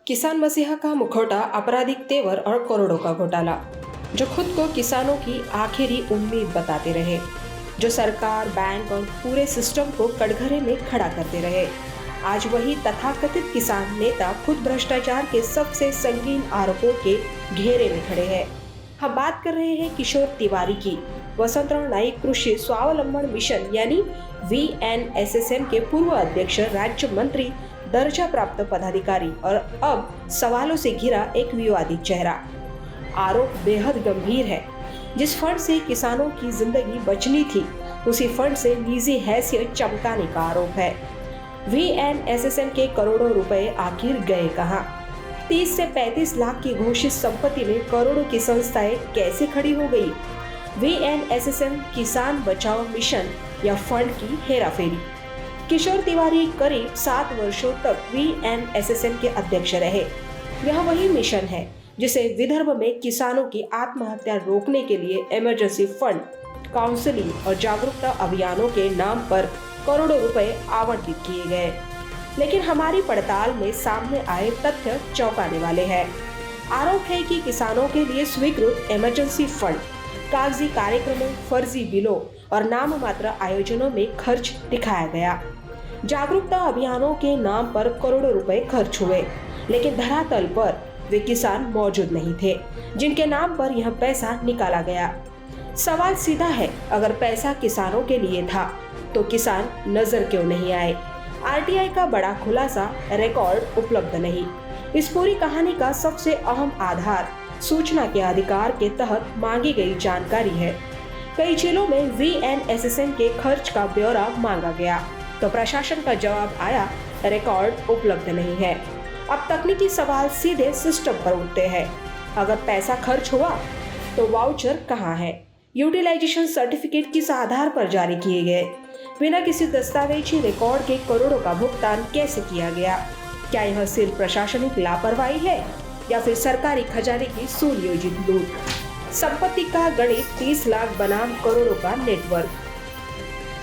किसान मसीहा का मुखौटा, आपराधिक तेवर और करोड़ों का घोटाला। जो खुद को किसानों की आखिरी उम्मीद बताते रहे, जो सरकार, बैंक और पूरे सिस्टम को कटघरे में खड़ा करते रहे, आज वही तथाकथित किसान नेता खुद भ्रष्टाचार के सबसे संगीन आरोपों के घेरे में खड़े हैं। हम बात कर रहे हैं किशोर तिवारी की। वसंतराव नाईक कृषि स्वावलंबन मिशन यानी VNSSM के पूर्व अध्यक्ष, राज्य मंत्री, दर्जा प्राप्त पदाधिकारी और अब सवालों से घिरा एक विवादित चेहरा। आरोप बेहद गंभीर है। जिस फंड से किसानों की जिंदगी बचनी थी, उसी फंड से निजी हैसियत चमकाने का आरोप है। VNSSM के करोड़ों रुपए आखिर गए कहां? 30 से 35 लाख की घोषित संपत्ति में करोड़ों की संस्थाएं कैसे खड़ी हो गई? VNSSM किसान बचाओ मिशन या फंड की हेराफेरी? किशोर तिवारी करीब 7 वर्षों तक VNSSM के अध्यक्ष रहे। यह वही मिशन है जिसे विदर्भ में किसानों की आत्महत्या रोकने के लिए इमरजेंसी फंड, काउंसलिंग और जागरूकता अभियानों के नाम पर करोड़ों रुपए आवंटित किए गए। लेकिन हमारी पड़ताल में सामने आए तथ्य चौंकाने वाले हैं। आरोप है कि किसानों के लिए स्वीकृत इमरजेंसी फंड कागजी कार्यक्रमों, फर्जी बिलों और नाम मात्र आयोजनों में खर्च दिखाया गया। जागरूकता अभियानों के नाम पर करोड़ों रुपए खर्च हुए, लेकिन धरातल पर वे किसान मौजूद नहीं थे जिनके नाम पर यह पैसा निकाला गया। सवाल सीधा है, अगर पैसा किसानों के लिए था तो किसान नजर क्यों नहीं आए? RTI का बड़ा खुलासा, रिकॉर्ड उपलब्ध नहीं। इस पूरी कहानी का सबसे अहम आधार सूचना के अधिकार के तहत मांगी गई जानकारी है। कई जिलों में VNSSM के खर्च का ब्यौरा मांगा गया तो प्रशासन का जवाब आया, रिकॉर्ड उपलब्ध नहीं है। अब तकनीकी सवाल सीधे सिस्टम पर उठते हैं। अगर पैसा खर्च हुआ तो वाउचर कहाँ है? यूटिलाइजेशन सर्टिफिकेट किस आधार पर जारी किए गए? बिना किसी दस्तावेजी रिकॉर्ड के करोड़ों का भुगतान कैसे किया गया? क्या यह सिर्फ प्रशासनिक लापरवाही है या फिर सरकारी खजाने की सुनियोजित लूट? संपत्ति का गणित 30 लाख बनाम करोड़ों का नेटवर्क।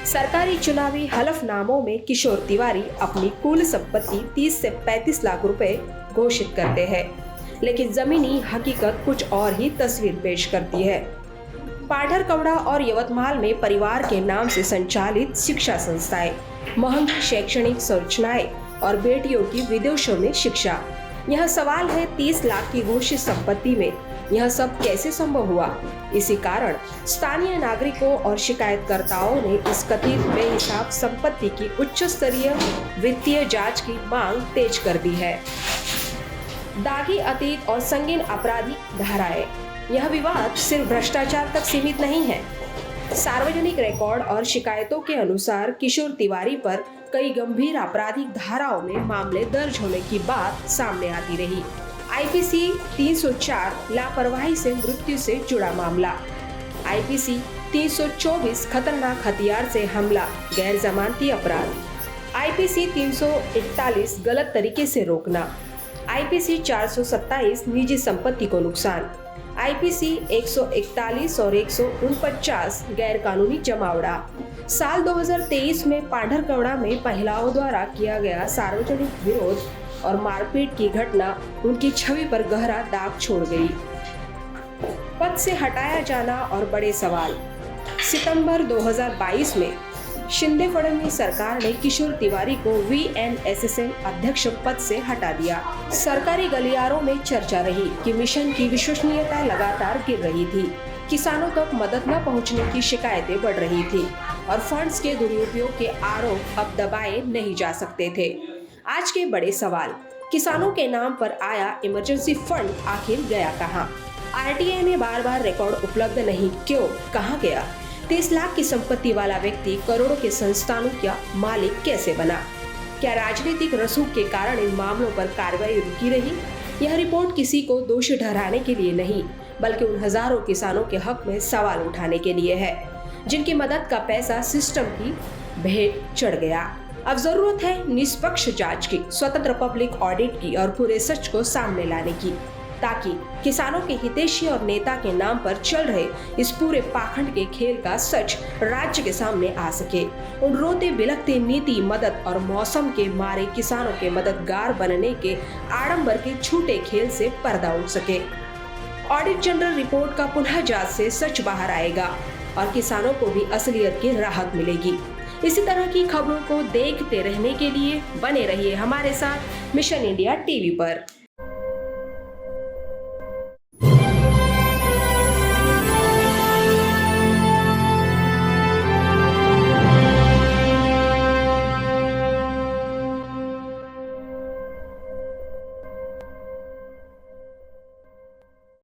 सरकारी चुनावी हलफनामों में किशोर तिवारी अपनी कुल संपत्ति 30 से 35 लाख रुपए घोषित करते हैं, लेकिन जमीनी हकीकत कुछ और ही तस्वीर पेश करती है। पाढ़र-कवड़ा और यवतमाल में परिवार के नाम से संचालित शिक्षा संस्थाएं, महंगी शैक्षणिक संरचनाएं और बेटियों की विदेशों में शिक्षा। यह सवाल है, 30 लाख की घोषित संपत्ति में यह सब कैसे संभव हुआ? इसी कारण स्थानीय नागरिकों और शिकायतकर्ताओं ने इस कथित बेहिसाब संपत्ति की उच्च स्तरीय वित्तीय जांच की मांग तेज कर दी है। दागी अतीत और संगीन आपराधिक धाराएं। यह विवाद सिर्फ भ्रष्टाचार तक सीमित नहीं है। सार्वजनिक रिकॉर्ड और शिकायतों के अनुसार किशोर तिवारी पर कई गंभीर आपराधिक धाराओं में मामले दर्ज होने की बात सामने आती रही। IPC 304 लापरवाही से मृत्यु से जुड़ा मामला, IPC 324 खतरनाक हथियार से हमला, गैर जमानती अपराध, IPC 341 गलत तरीके से रोकना, IPC 427 निजी संपत्ति को नुकसान, IPC 141 और 149 गैर कानूनी जमावड़ा। साल 2023 में पाढ़र-कवड़ा में महिलाओं द्वारा किया गया सार्वजनिक विरोध और मारपीट की घटना उनकी छवि पर गहरा दाग छोड़ गई। पद से हटाया जाना और बड़े सवाल। सितंबर 2022 में शिंदे फडणवीस सरकार ने किशोर तिवारी को VNSSM अध्यक्ष पद से हटा दिया। सरकारी गलियारों में चर्चा रही कि मिशन की विश्वसनीयता लगातार गिर रही थी, किसानों तक मदद न पहुंचने की शिकायतें बढ़ रही थी और फंड्स के दुरुपयोग के आरोप अब दबाए नहीं जा सकते थे। आज के बड़े सवाल, किसानों के नाम पर आया इमरजेंसी फंड आखिर गया कहां? RTI ने बार बार रिकॉर्ड उपलब्ध नहीं क्यों, कहां गया? 30 लाख की संपत्ति वाला व्यक्ति करोड़ों के संस्थानों का मालिक कैसे बना? क्या राजनीतिक रसूख के कारण इन मामलों पर कार्रवाई रुकी रही? यह रिपोर्ट किसी को दोषी ठहराने के लिए नहीं, बल्कि उन हजारों किसानों के हक में सवाल उठाने के लिए है, जिनकी मदद का पैसा सिस्टम की भेंट चढ़ गया। अब जरूरत है निष्पक्ष जांच की, स्वतंत्र पब्लिक ऑडिट की और पूरे सच को सामने लाने की। ताकि किसानों के हितैषी और नेता के नाम पर चल रहे इस पूरे पाखंड के खेल का सच राज्य के सामने आ सके। उन रोते बिलखते नीति मदद और मौसम के मारे किसानों के मददगार बनने के आडंबर के झूठे खेल से पर्दा उठ सके। ऑडिट जनरल रिपोर्ट का पुनः जांच से सच बाहर आएगा और किसानों को भी असलियत की राहत मिलेगी। इसी तरह की खबरों को देखते रहने के लिए बने रहिए हमारे साथ मिशन इंडिया टीवी पर।